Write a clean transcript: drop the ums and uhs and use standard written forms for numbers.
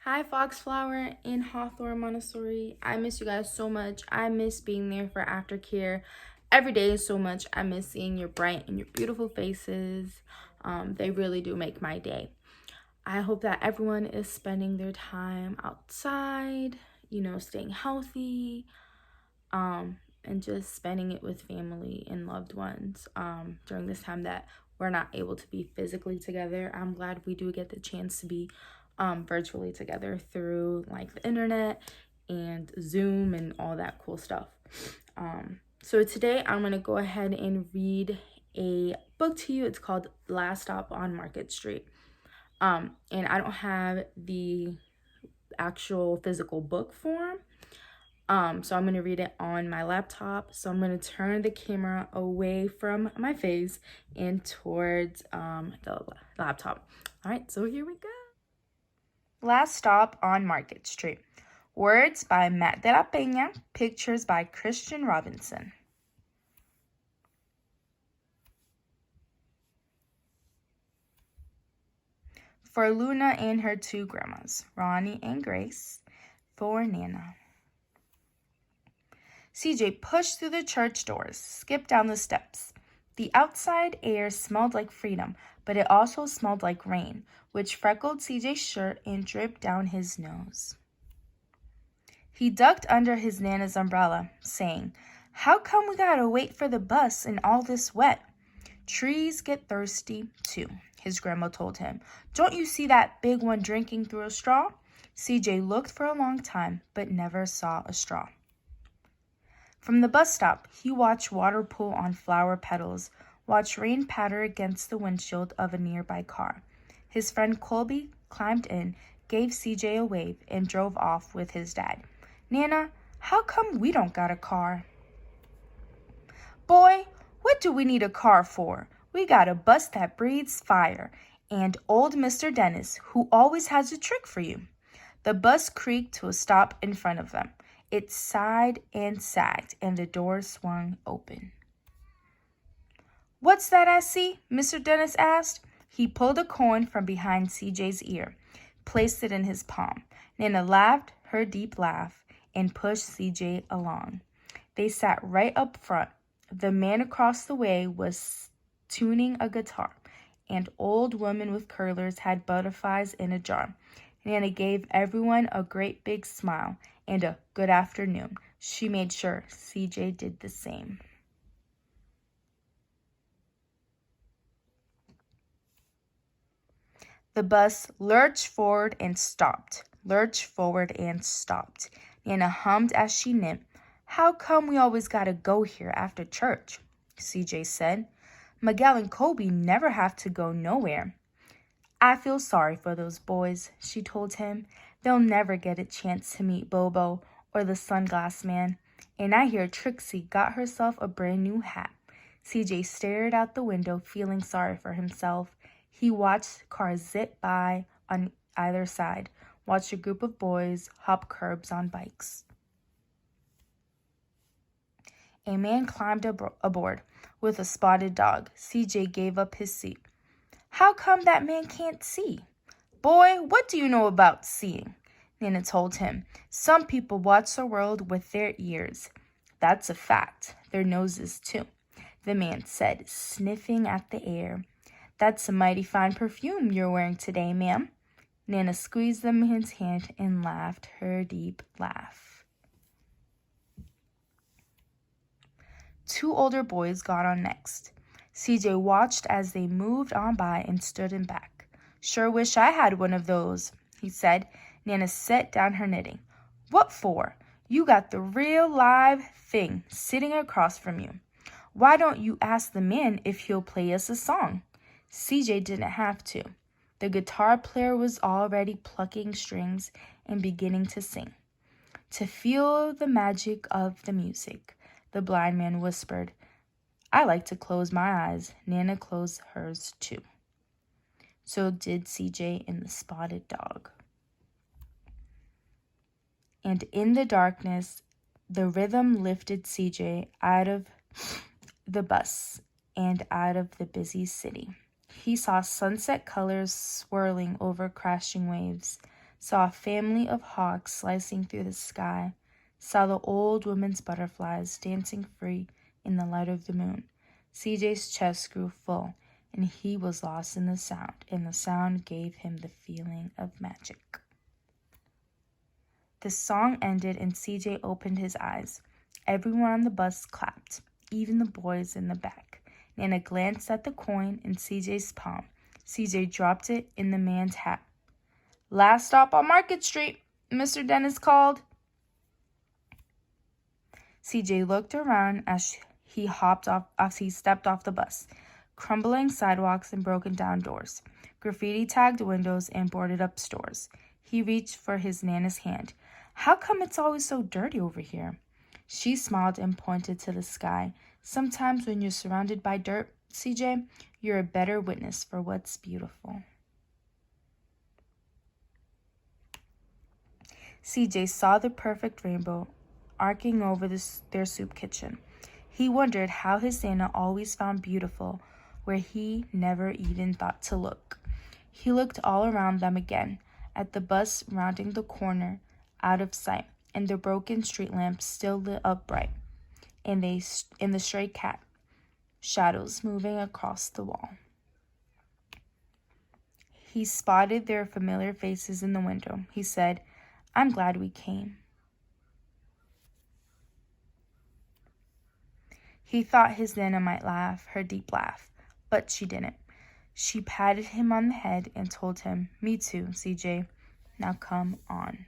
Hi, Foxflower in Hawthorne, Montessori. I miss you guys so much. I miss being there for aftercare every day so much. I miss seeing your bright and your beautiful faces. They really do make my day. I hope that everyone is spending their time outside, staying healthy, and just spending it with family and loved ones during this time that we're not able to be physically together. I'm glad we do get the chance to be virtually together through like the internet and Zoom and all that cool stuff. So today I'm going to go ahead and read a book to you. It's called Last Stop on Market Street. And I don't have the actual physical book form. So I'm going to read it on my laptop. So I'm going to turn the camera away from my face and towards the laptop. All right, so here we go. Last Stop on Market Street. Words by Matt de la Peña. Pictures by Christian Robinson. For Luna and her two grandmas, Ronnie and Grace. For Nana. CJ pushed through the church doors, skipped down the steps. The outside air smelled like freedom, but it also smelled like rain, which freckled CJ's shirt and dripped down his nose. He ducked under his Nana's umbrella, saying, "How come we gotta wait for the bus in all this wet?" "Trees get thirsty, too," his grandma told him. "Don't you see that big one drinking through a straw?" CJ looked for a long time, but never saw a straw. From the bus stop, he watched water pool on flower petals, watched rain patter against the windshield of a nearby car. His friend Colby climbed in, gave CJ a wave, and drove off with his dad. "Nana, how come we don't got a car?" "Boy, what do we need a car for? We got a bus that breathes fire, and old Mr. Dennis, who always has a trick for you." The bus creaked to a stop in front of them. It sighed and sagged, and the door swung open. "What's that I see?" Mr. Dennis asked. He pulled a coin from behind CJ's ear, placed it in his palm. Nana laughed her deep laugh and pushed CJ along. They sat right up front. The man across the way was tuning a guitar. An old woman with curlers had butterflies in a jar. Nana gave everyone a great big smile and a good afternoon. She made sure CJ did the same. The bus lurched forward and stopped, lurched forward and stopped. Nana hummed as she knit. "How come we always gotta go here after church?" CJ said. "Miguel and Kobe never have to go nowhere." "I feel sorry for those boys," she told him. "They'll never get a chance to meet Bobo or the Sunglass Man. And I hear Trixie got herself a brand new hat." CJ stared out the window, feeling sorry for himself. He watched cars zip by on either side, watched a group of boys hop curbs on bikes. A man climbed aboard with a spotted dog. CJ gave up his seat. "How come that man can't see?" "Boy, what do you know about seeing?" Nana told him. "Some people watch the world with their ears." "That's a fact. Their noses, too," the man said, sniffing at the air. "That's a mighty fine perfume you're wearing today, ma'am." Nana squeezed the man's hand and laughed her deep laugh. Two older boys got on next. CJ watched as they moved on by and stood in back. "Sure wish I had one of those," he said. Nana set down her knitting. "What for? You got the real live thing sitting across from you. Why don't you ask the man if he'll play us a song?" CJ didn't have to. The guitar player was already plucking strings and beginning to sing. "To feel the magic of the music," the blind man whispered. "I like to close my eyes." Nana closed hers too. So did CJ and the spotted dog. And in the darkness, the rhythm lifted CJ out of the bus and out of the busy city. He saw sunset colors swirling over crashing waves. saw a family of hawks slicing through the sky, saw the old woman's butterflies dancing free in the light of the moon. CJ's chest grew full, and he was lost in the sound, and the sound gave him the feeling of magic. The song ended, and CJ opened his eyes. Everyone on the bus clapped, even the boys in the back. Nana glanced at the coin in CJ's palm. CJ dropped it in the man's hat. "Last stop on Market Street," Mr. Dennis called. CJ looked around as he stepped off the bus. Crumbling sidewalks and broken down doors, graffiti-tagged windows and boarded-up stores. He reached for his Nana's hand. "How come it's always so dirty over here?" She smiled and pointed to the sky. "Sometimes when you're surrounded by dirt, CJ, you're a better witness for what's beautiful." CJ saw the perfect rainbow arcing over their soup kitchen. He wondered how his Nana always found beautiful where he never even thought to look. He looked all around them again, at the bus rounding the corner, out of sight, and the broken street lamps still lit up bright, and the stray cat shadows moving across the wall. He spotted their familiar faces in the window. He said, "I'm glad we came." He thought his Nana might laugh, her deep laugh, but she didn't. She patted him on the head and told him, "Me too, CJ. Now come on."